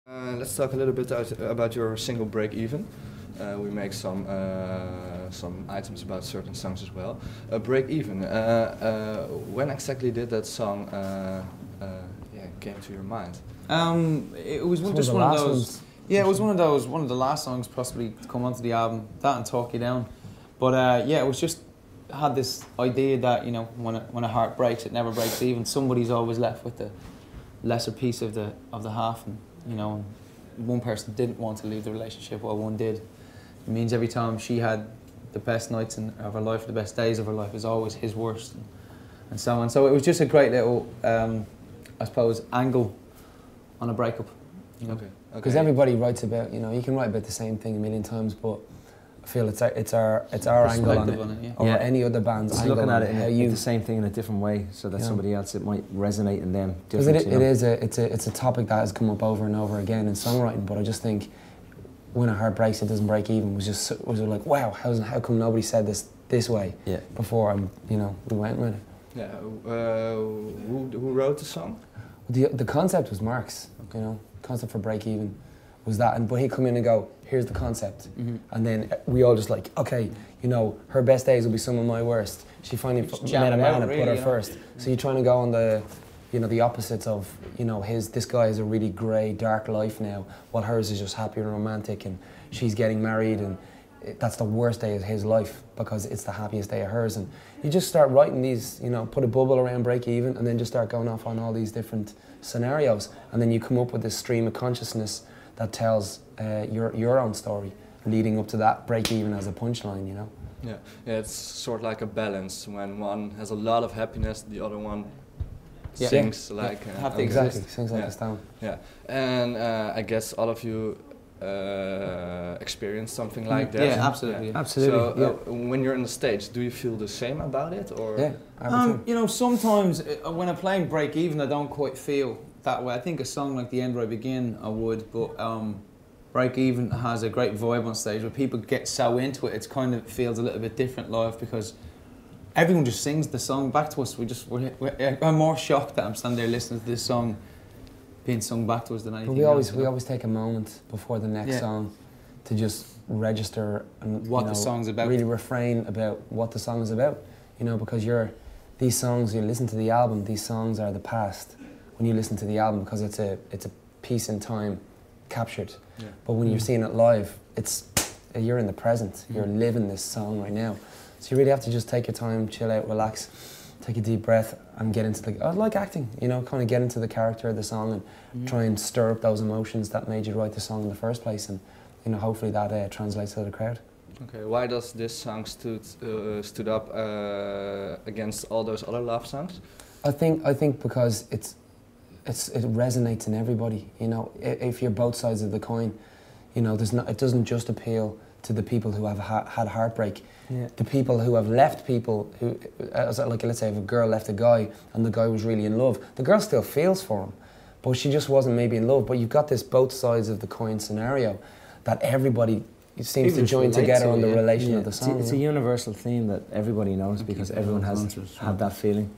Let's talk a little bit about your single Breakeven. We make some items about certain songs as well. Breakeven. When exactly did that song came to your mind? It was just one of those. Yeah, it was one of the last songs possibly to come onto the album. That and Talk You Down. But yeah, it was just had this idea that when a heart breaks, it never breaks even. Somebody's always left with the lesser piece of the half, and one person didn't want to leave the relationship while one did. It means every time she had the best nights of her life, the best days of her life, is always his worst, and so on. So it was just a great little, I suppose, angle on a breakup. Okay. Because everybody writes about, you can write about the same thing a million times, but I feel it's our angle on it, or any other band's it's angle looking on at it, how you the same thing in a different way, so that somebody else, it might resonate in them different. It's a topic that has come up over and over again in songwriting, but I just think when a heart breaks, it doesn't break even. Was like, wow, how come nobody said this way before we went with it. Yeah. Who wrote the song? The concept was Mark's. Concept for Breakeven was that, but he'd come in and go, here's the concept, and then we all just like, okay, her best days will be some of my worst. She finally met a man and put her first. So you're trying to go on the, the opposites of, this guy has a really grey, dark life now, while hers is just happy and romantic, and she's getting married, and that's the worst day of his life because it's the happiest day of hers. And you just start writing these, put a bubble around Breakeven, and then just start going off on all these different scenarios, and then you come up with this stream of consciousness that tells your own story, leading up to that Breakeven as a punchline, Yeah, it's sort of like a balance. When one has a lot of happiness, the other one sings like exactly sings like a stone. Yeah, and I guess all of you experience something like that. Yeah, absolutely. Yeah. Absolutely. So when you're on the stage, do you feel the same about it, or? Yeah, sometimes when I'm playing Breakeven, I don't quite feel that way. I think a song like The End Where I Begin, I would, but Breakeven has a great vibe on stage where people get so into it. It kind of feels a little bit different live because everyone just sings the song back to us. I'm more shocked that I'm standing there listening to this song being sung back to us than anything else. We always take a moment before the next song to just register and what the song's about. Really refrain about what the song is about. Because these songs, you listen to the album, these songs are the past when you listen to the album because it's a piece in time captured. Yeah. But when you're seeing it live, you're in the present. You're living this song right now. So you really have to just take your time, chill out, relax, take a deep breath, and get into like acting, kind of get into the character of the song and try and stir up those emotions that made you write the song in the first place, and hopefully that translates to the crowd. Okay, why does this song stood up against all those other love songs? I think because it resonates in everybody. If you're both sides of the coin, it doesn't just appeal to the people who have had heartbreak. Yeah. The people who have left people who, like let's say if a girl left a guy and the guy was really in love, the girl still feels for him, but she just wasn't maybe in love. But you've got this both sides of the coin scenario that everybody seems to join together on the relation of the song. It's a universal theme that everybody knows because everyone has had that feeling,